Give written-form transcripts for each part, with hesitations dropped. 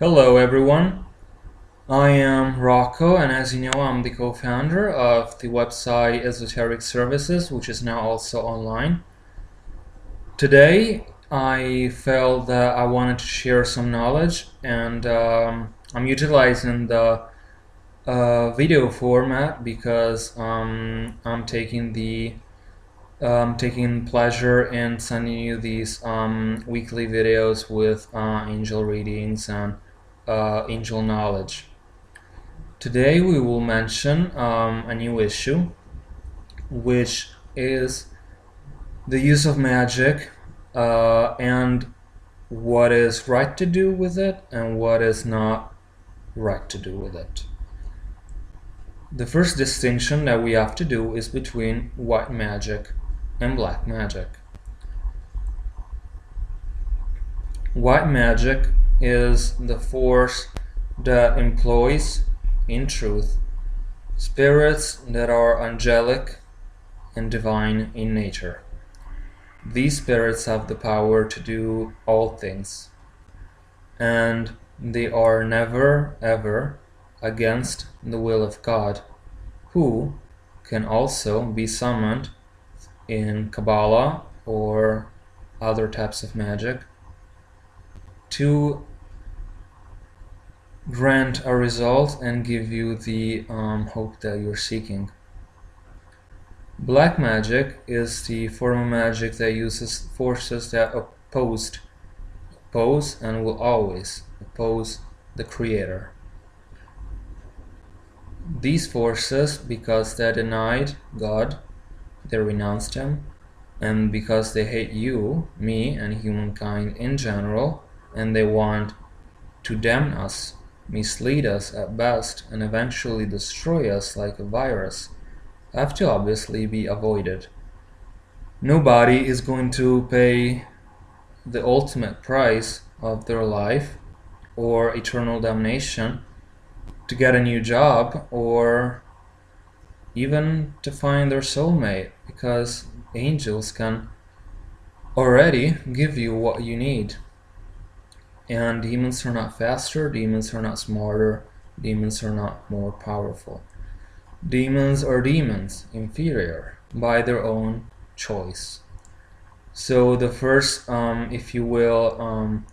Hello everyone, I am Rocco, and as you know I'm the co-founder of the website Esoteric Services, which is now also online. Today I felt that I wanted to share some knowledge, and I'm utilizing the video format because I'm taking pleasure in sending you these weekly videos with angel readings and angel knowledge. Today we will mention a new issue, which is the use of magic and what is right to do with it and what is not right to do with it. The first distinction that we have to do is between white magic and black magic. White magic is the force that employs, in truth, spirits that are angelic and divine in nature. These spirits have the power to do all things, and they are never ever against the will of God, who can also be summoned in Kabbalah or other types of magic to grant a result and give you the hope that you're seeking. Black magic is the form of magic that uses forces that oppose and will always oppose the Creator. These forces, because they denied God, they renounced Him, and because they hate you, me, and humankind in general, and they want to damn us, mislead us at best, and eventually destroy us like a virus, have to obviously be avoided. Nobody is going to pay the ultimate price of their life or eternal damnation to get a new job or even to find their soulmate, because angels can already give you what you need. And demons are not faster, demons are not smarter, demons are not more powerful. Demons are demons, inferior, by their own choice. So the first, if you will,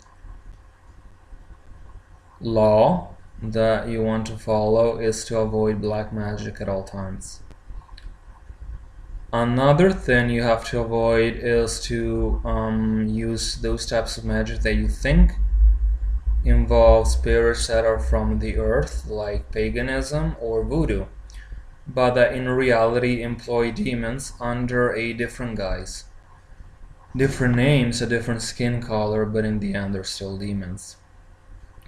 law that you want to follow is to avoid black magic at all times. Another thing you have to avoid is to use those types of magic that you think involve spirits that are from the earth, like paganism or voodoo, but that in reality employ demons under a different guise. Different names, a different skin color, but in the end they're still demons.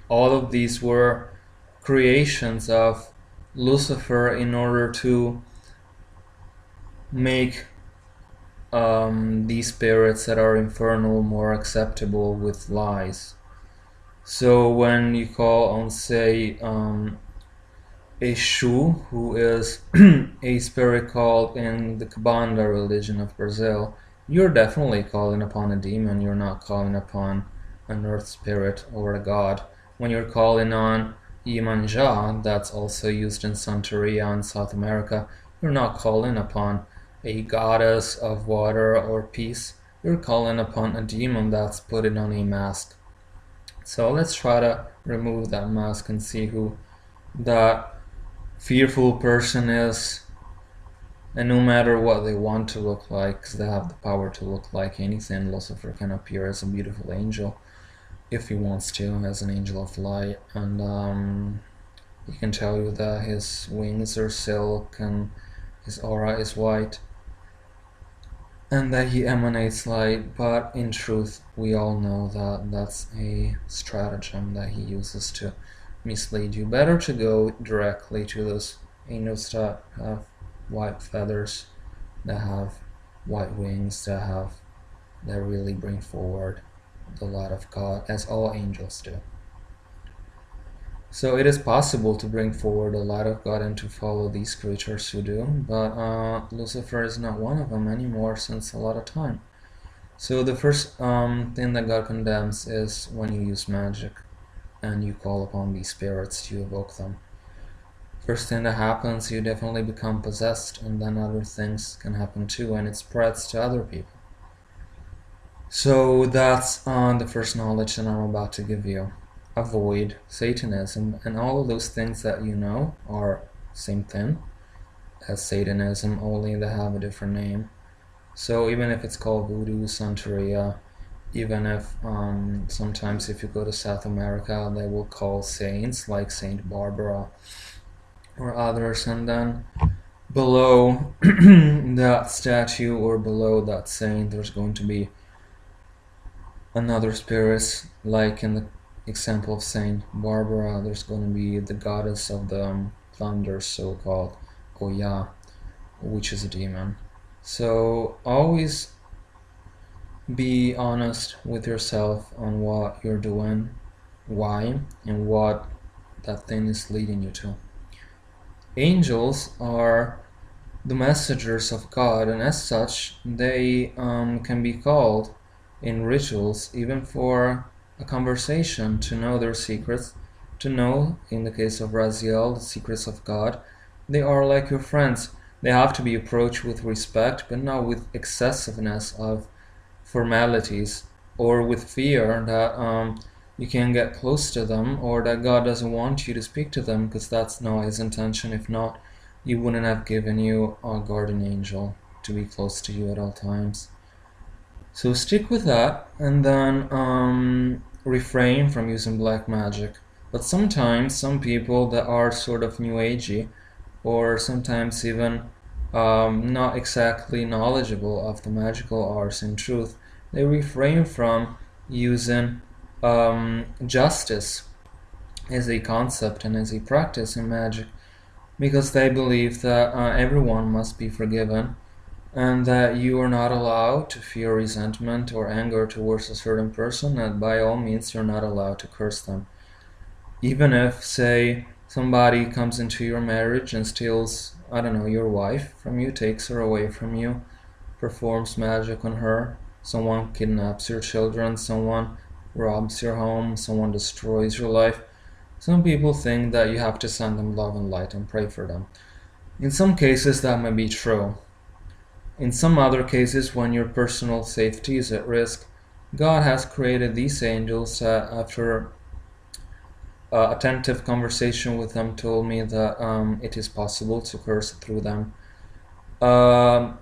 All of these were creations of Lucifer in order to make these spirits that are infernal more acceptable with lies. So when you call on, say, Exu, who is a spirit called in the Cabanda religion of Brazil, you're definitely calling upon a demon. You're not calling upon an earth spirit or a god. When you're calling on Iemanjá, that's also used in Santeria in South America, you're not calling upon a goddess of water or peace. You're calling upon a demon that's putting on a mask. So let's try to remove that mask and see who that fearful person is, and no matter what they want to look like, because they have the power to look like anything, Lucifer can appear as a beautiful angel if he wants to, as an angel of light, and he can tell you that his wings are silk and his aura is white and that he emanates light, but in truth we all know that that's a stratagem that he uses to mislead you. Better to go directly to those angels that have white feathers, that have white wings, that really bring forward the light of God, as all angels do. So it is possible to bring forward the light of God and to follow these creatures who do, but Lucifer is not one of them anymore since a lot of time. So the first thing that God condemns is when you use magic. and you call upon these spirits to evoke them. First thing that happens, you definitely become possessed, and then other things can happen too, and it spreads to other people. So that's the first knowledge that I'm about to give you. Avoid Satanism, and all of those things that you know are same thing as Satanism, only they have a different name. So even if it's called Voodoo, Santeria, even if sometimes if you go to South America, they will call saints like Saint Barbara or others, and then below that statue or below that saint, there's going to be another spirit, like in the example of Saint Barbara, there's going to be the goddess of the thunder, so-called Oya, which is a demon. So always be honest with yourself on what you're doing, why, and what that thing is leading you to. Angels are the messengers of God, and as such, they can be called in rituals, even for a conversation, to know their secrets, to know, in the case of Raziel, the secrets of God. They are like your friends. They have to be approached with respect, but not with excessiveness of formalities, or with fear that you can get close to them, or that God doesn't want you to speak to them, because that's not His intention. If not, He wouldn't have given you a guardian angel to be close to you at all times. So stick with that, and then refrain from using black magic. But sometimes some people that are sort of new agey, or sometimes even not exactly knowledgeable of the magical arts in truth, they refrain from using justice as a concept and as a practice in magic, because they believe that everyone must be forgiven, and that you are not allowed to feel resentment or anger towards a certain person, and by all means you're not allowed to curse them. Even if, say, somebody comes into your marriage and steals, I don't know, your wife from you, takes her away from you, performs magic on her, someone kidnaps your children, someone robs your home, someone destroys your life, some people think that you have to send them love and light and pray for them. In some cases that may be true. In some other cases, when your personal safety is at risk, God has created these angels after attentive conversation with them told me that it is possible to curse through them. That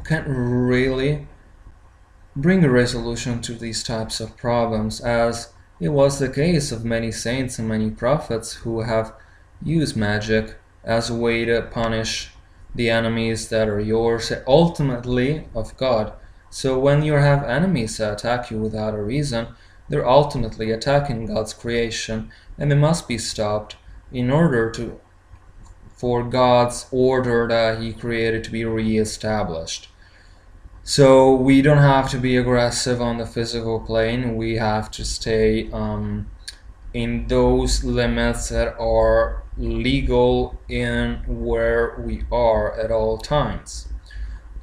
can't really bring a resolution to these types of problems, as it was the case of many saints and many prophets who have used magic as a way to punish the enemies that are yours, ultimately of God. So when you have enemies that attack you without a reason, they're ultimately attacking God's creation, and they must be stopped in order for God's order that He created to be re-established. So we don't have to be aggressive on the physical plane. We have to stay in those limits that are legal in where we are at all times.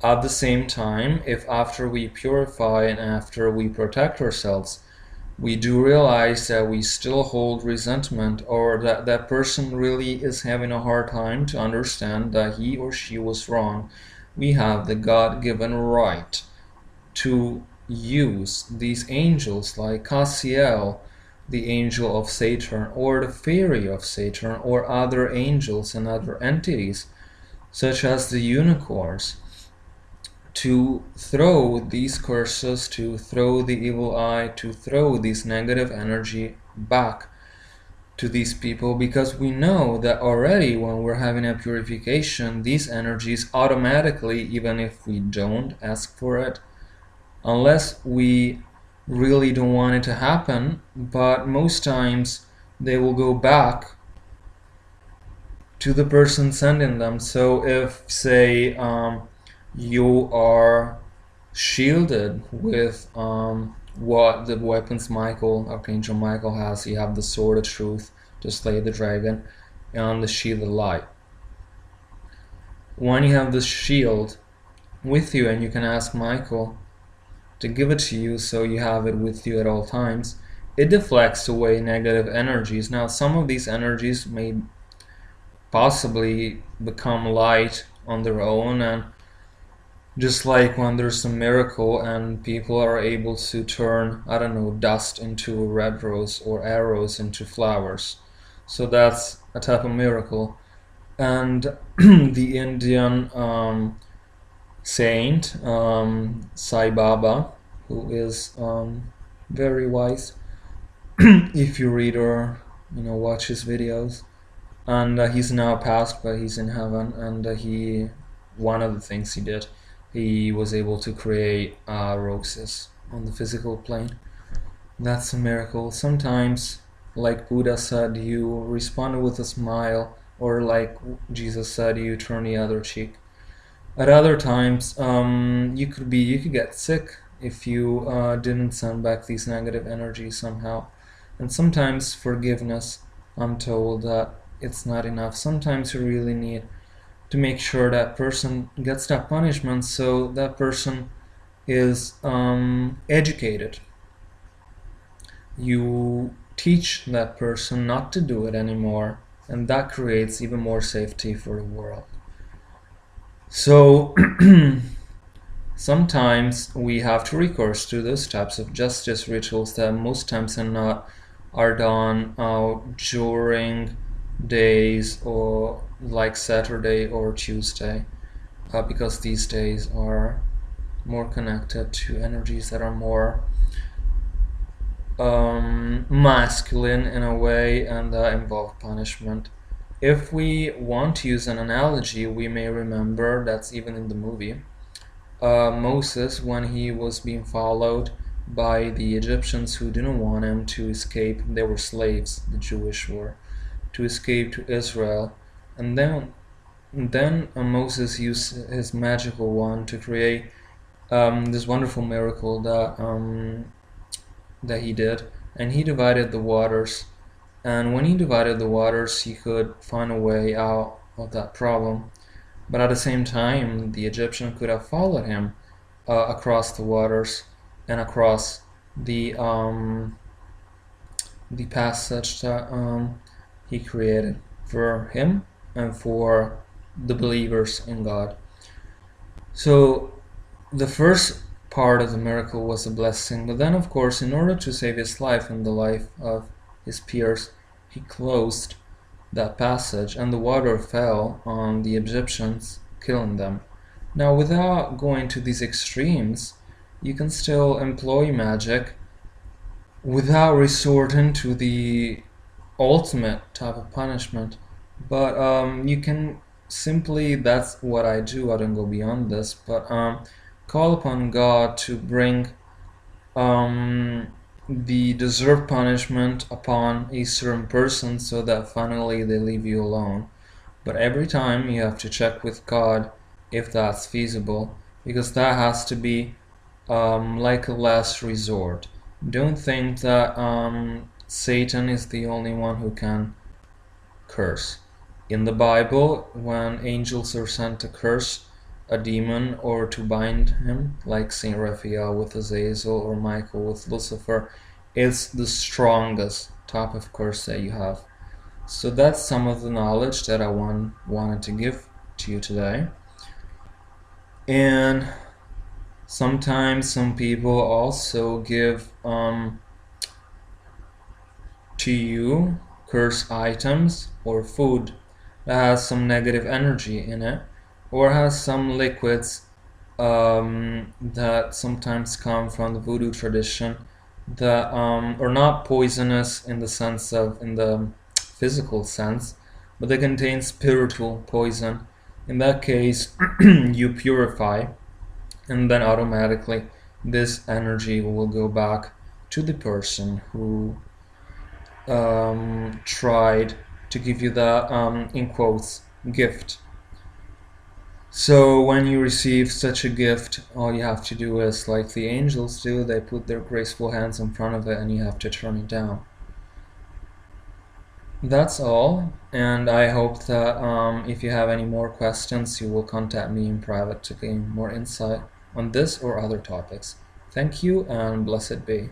At the same time, if after we purify and after we protect ourselves, we do realize that we still hold resentment, or that that person really is having a hard time to understand that he or she was wrong, we have the God-given right to use these angels like Cassiel, the angel of Saturn, or the fairy of Saturn, or other angels and other entities, such as the unicorns, to throw these curses, to throw the evil eye, to throw this negative energy back to these people, because we know that already when we're having a purification, these energies automatically, even if we don't ask for it, unless we really don't want it to happen, but most times they will go back to the person sending them. So if, say, you are shielded with what the weapons Archangel Michael has, you have the sword of truth to slay the dragon and the shield of light. When you have this shield with you, and you can ask Michael to give it to you, so you have it with you at all times, it deflects away negative energies. Now, some of these energies may possibly become light on their own, and just like when there's a miracle and people are able to turn, I don't know, dust into a red rose or arrows into flowers. So that's a type of miracle. And the Indian saint, Sai Baba, who is very wise, if you read or watch his videos, and he's now passed, but he's in heaven. And one of the things he did, he was able to create roses on the physical plane. That's a miracle. Sometimes, like Buddha said, you respond with a smile, or like Jesus said, you turn the other cheek. At other times, you could get sick if you didn't send back these negative energies somehow. And sometimes forgiveness, I'm told that it's not enough. Sometimes you really need to make sure that person gets that punishment, so that person is educated. You teach that person not to do it anymore, and that creates even more safety for the world. So sometimes we have to recourse to those types of justice rituals that most times are done during days or like Saturday or Tuesday, because these days are more connected to energies that are more masculine in a way, and involve punishment. If we want to use an analogy, we may remember that's even in the movie, Moses, when he was being followed by the Egyptians who didn't want him to escape. They were slaves, the Jewish were, to escape to Israel. And then Moses used his magical wand to create this wonderful miracle that he did, and he divided the waters. And when he divided the waters, he could find a way out of that problem. But at the same time, the Egyptian could have followed him across the waters and across the passage that he created for him and for the believers in God. So the first part of the miracle was a blessing, but then, of course, in order to save his life and the life of his peers, he closed that passage, and the water fell on the Egyptians, killing them. Now, without going to these extremes, you can still employ magic without resorting to the ultimate type of punishment. But you can simply, that's what I do, I don't go beyond this, but call upon God to bring the deserved punishment upon a certain person so that finally they leave you alone. But every time you have to check with God if that's feasible, because that has to be like a last resort. Don't think that Satan is the only one who can curse. In the Bible, when angels are sent to curse a demon or to bind him, like Saint Raphael with Azazel or Michael with Lucifer, it's the strongest type of curse that you have. So that's some of the knowledge that I wanted to give to you today. And sometimes some people also give to you curse items or food that has some negative energy in it, or has some liquids that sometimes come from the voodoo tradition that are not poisonous in the sense of, in the physical sense, but they contain spiritual poison. In that case, you purify, and then automatically this energy will go back to the person who tried to give you the, in quotes, gift. So when you receive such a gift, all you have to do is, like the angels do, they put their graceful hands in front of it and you have to turn it down. That's all, and I hope that if you have any more questions, you will contact me in private to gain more insight on this or other topics. Thank you, and blessed be.